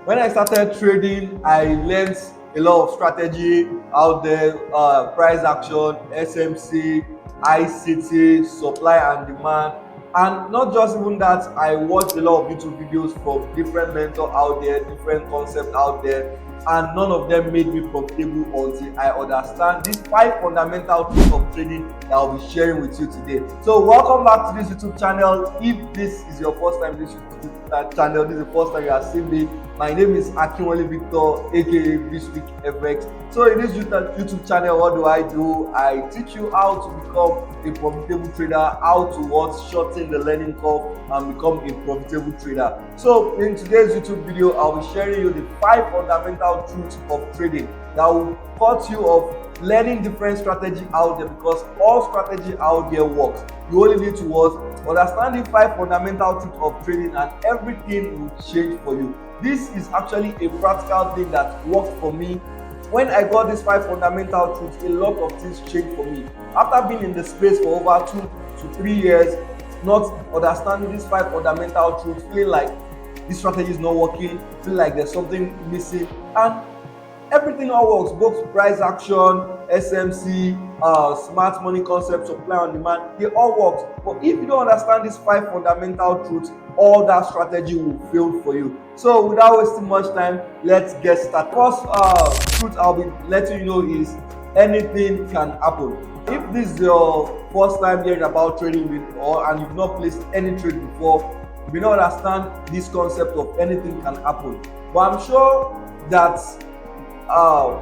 When I started trading, I learned a lot of strategy out there, price action, SMC, ICT, supply and demand. And not just even that, I watched a lot of YouTube videos from different mentors out there, different concepts out there, and none of them made me profitable until I understand these 5 fundamental truths of trading that I'll be sharing with you today. So welcome back to this YouTube channel. If this is your first time in this YouTube channel, this is the first time you are seeing me, my name is Akinwale Victor, aka VstreakFx. So in this YouTube channel, what do? I teach you how to become a profitable trader, how to shorten the learning curve and become a profitable trader. So in today's YouTube video, I'll be sharing you the 5 fundamental truths of trading that will cut you off learning different strategy out there, because all strategy out there works. You only need to understand the 5 fundamental truths of trading and everything will change for you. This is actually a practical thing that worked for me. When I got these 5 fundamental truths, a lot of things changed for me. After being in the space for over 2 to 3 years, not understanding these 5 fundamental truths, feeling like this strategy is not working, feeling like there's something missing, and everything all works, both price action, SMC, smart money concept, supply on demand, they all work. But if you don't understand these 5 fundamental truths, all that strategy will fail for you. So without wasting much time, let's get started. First truth I'll be letting you know is anything can happen. If this is your first time hearing about trading and you've not placed any trade before, you may not understand this concept of anything can happen. But I'm sure that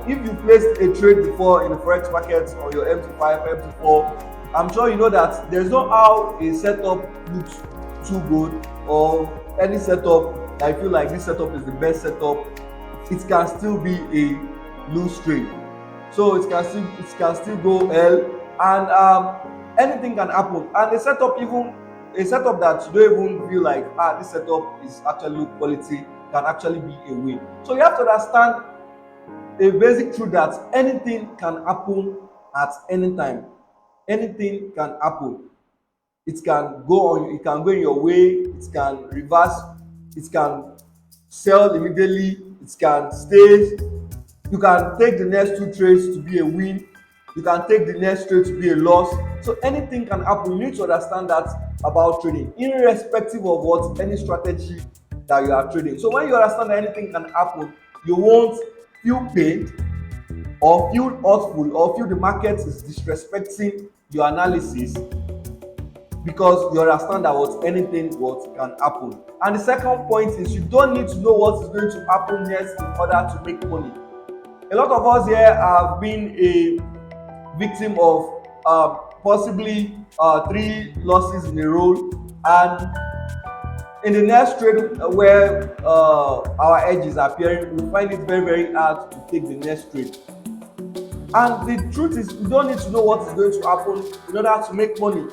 if you placed a trade before in the forex market or your MT5, MT4, I'm sure you know that there's no how a setup looks too good, or any setup I feel like this setup is the best setup, it can still be a loose trade. So it can still go L, and anything can happen. And a setup that you don't even feel like this setup is actually low quality can actually be a win. So you have to understand a basic truth that anything can happen at any time. Anything can happen. It can go in your way, it can reverse, it can sell immediately, it can stay. You can take the next 2 trades to be a win, you can take the next trade to be a loss. So anything can happen. You need to understand that about trading, irrespective of what any strategy that you are trading. So when you understand that anything can happen, you won't feel pained or feel hurtful or feel the market is disrespecting your analysis, because you understand that anything can happen. And the second point is you don't need to know what is going to happen next in order to make money. A lot of us here have been a victim of possibly 3 losses in a row, and in the next trade where our edge is appearing, we find it very, very hard to take the next trade. And the truth is, you don't need to know what is going to happen in order to make money.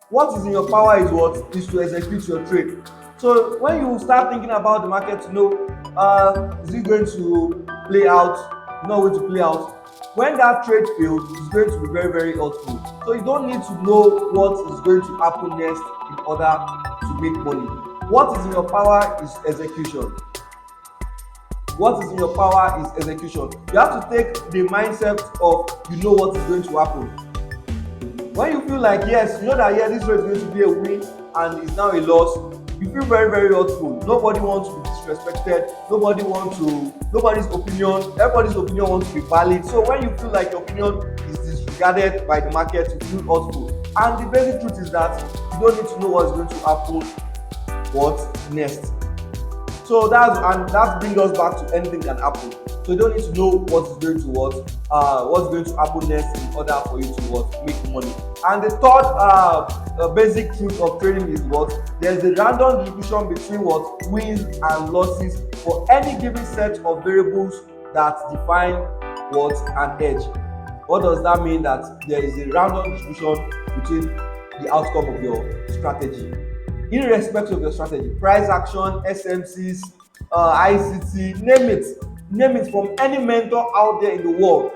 What is in your power is to execute your trade. So when you start thinking about the market to know is it going to play out, not going to play out, when that trade fails, it's going to be very, very hurtful. So you don't need to know what is going to happen next in order to make money. What is in your power is execution. What is in your power is execution. You have to take the mindset of you know what is going to happen. When you feel like yes, you know that this trade is going to be a win and it's now a loss, you feel very, very hurtful. Nobody wants to be disrespected. Everybody's opinion wants to be valid. So when you feel like your opinion is disregarded by the market, you feel hurtful. And the basic truth is that you don't need to know what's going to happen next. So that brings us back to anything can happen. So you don't need to know what's going to happen next in order for you to make money. And the third basic truth of trading is there's a random distribution between wins and losses for any given set of variables that define an edge. What does that mean? That there is a random distribution between the outcome of your strategy, irrespective of your strategy. Price action, SMCs, ICT, name it from any mentor out there in the world.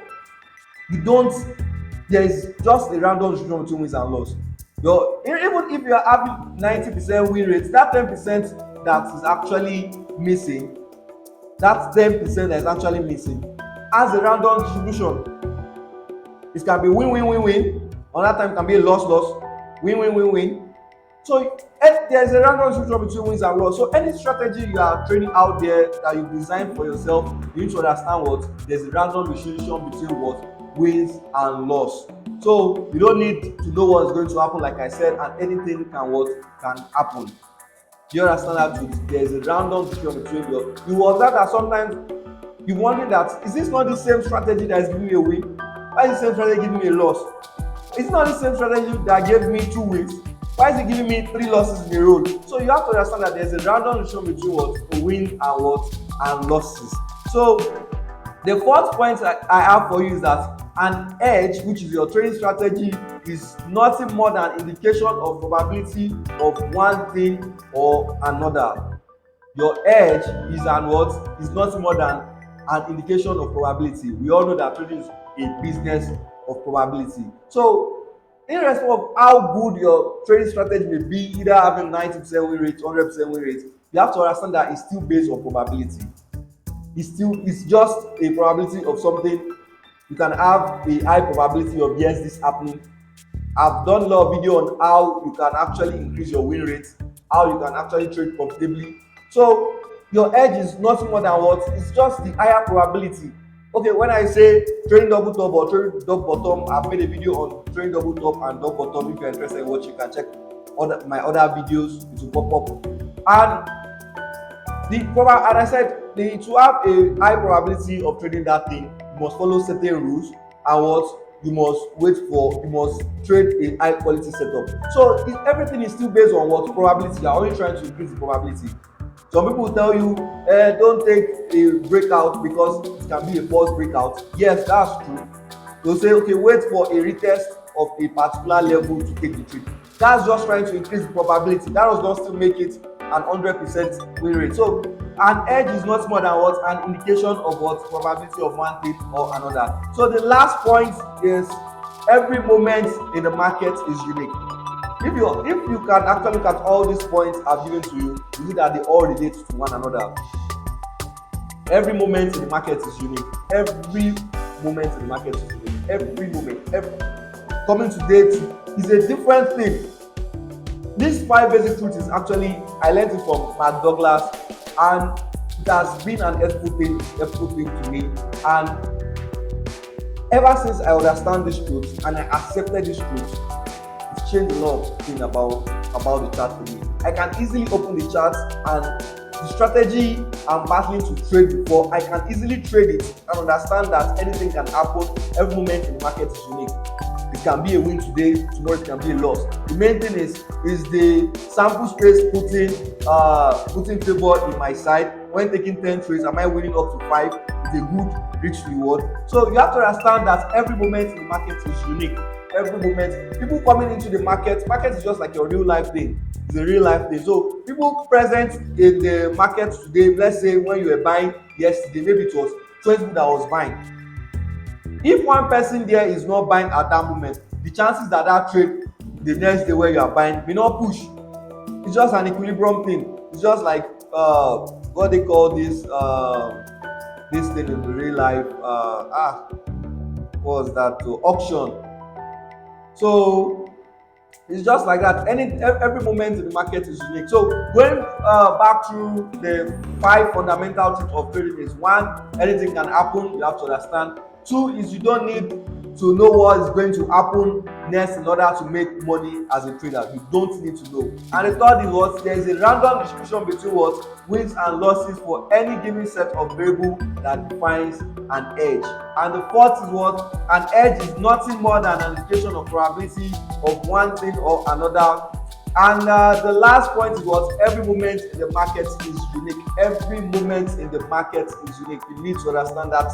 There is just a random distribution between wins and loss. Even if you are having 90% win rate, that 10% that is actually missing that 10% that is actually missing has a random distribution. It can be win win win win, another time it can be a loss loss, win win win win. So there is a random distribution between wins and loss. So any strategy you are training out there that you design for yourself, you need to understand what there's a random distribution between what wins and loss. So you don't need to know what is going to happen, like I said, and anything can happen. Do you understand that truth? There is a random distribution between you was that sometimes you wonder that is this not the same strategy that is giving me a win? Why is the same strategy giving me a loss? Is it not the same strategy that gave me 2 wins? Why is it giving me 3 losses in a row? So you have to understand that there's a random distribution between what a win and losses. So the fourth point I have for you is that an edge, which is your trading strategy, is nothing more than indication of probability of one thing or another. Your edge is nothing more than an indication of probability. We all know that trading is a business of probability. So irrespective of how good your trading strategy may be, either having 90% win rate, 100% win rate, you have to understand that it's still based on probability. It's just a probability of something. You can have a high probability of yes, this happening. I've done a lot of video on how you can actually increase your win rate, how you can actually trade profitably. So your edge is nothing more than it's just the higher probability. Okay, when I say trading double top or trading double bottom, I've made a video on trading double top and double bottom. If you're interested in watching, you can check my other videos. It will pop up. And and I said to have a high probability of trading that thing, you must follow certain rules and you must trade a high quality setup. So everything is still based on probability. You are only trying to increase the probability. Some people will tell you don't take a breakout because it can be a false breakout. Yes, that's true. They'll say okay, wait for a retest of a particular level to take the trade. That's just trying to increase the probability. That does not still make it an 100% win rate. So an edge is not more than an indication of probability of one thing or another. So the last point is every moment in the market is unique. If you can actually look at all these points I've given to you, you see that they all relate to one another. Every moment in the market is unique. Every moment in the market is unique. Every moment. Coming today is a different thing. These 5 basic truths is actually, I learned it from Mark Douglas, and it has been an helpful thing to me. And ever since I understand these truths and I accepted these truths, it's changed a lot of things about the chart for me. I can easily open the chart, and the strategy I'm battling to trade before, I can easily trade it and understand that anything can happen. Every moment in the market is unique. It can be a win today, tomorrow it can be a loss. The main thing is the sample space putting favor in my side. When taking 10 trades, am I winning up to 5? It's a good rich reward. So you have to understand that every moment in the market is unique. Every moment, people coming into the market is just like your real life thing. It's a real life thing. So people present in the market today, let's say when you were buying yesterday, maybe it was 20 people that was buying. If one person there is not buying at that moment, the chances that trade the next day where you are buying may not push. It's just an equilibrium thing. It's just like what they call this thing in the real life. What was that? Auction. So it's just like that. Every moment in the market is unique. So going back to the 5 fundamental truths of trading is: 1, anything can happen. You have to understand. 2 is you don't need to know what is going to happen next in order to make money as a trader. You don't need to know. And the 3rd is there is a random distribution between wins and losses for any given set of variables that defines an edge. And the 4th is an edge is nothing more than an indication of probability of one thing or another. And the last point is every moment in the market is unique. Every moment in the market is unique. You need to understand that.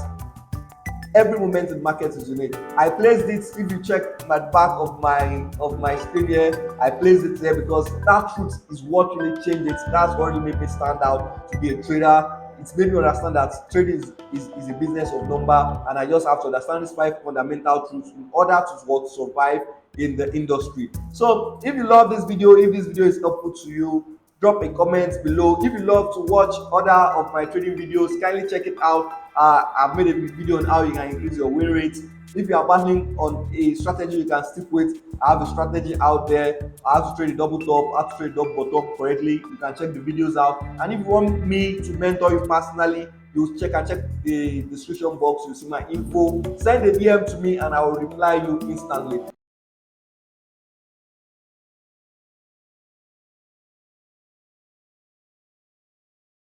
Every moment in the market is unique. I placed it, if you check my back of my screen here, I placed it there because that truth is what really changed it. That's what really made me stand out to be a trader. It's made me understand that trading is a business of number, and I just have to understand these 5 fundamental truths in order to survive in the industry. So if you love this video, if this video is helpful to you, drop a comment below. If you love to watch other of my trading videos, kindly check it out. I've made a video on how you can increase your win rate. If you are battling on a strategy you can stick with, I have a strategy out there. I have to trade a double top, how to trade a double bottom correctly. You can check the videos out. And if you want me to mentor you personally, you check the description box. You see my info. Send a DM to me and I will reply you instantly.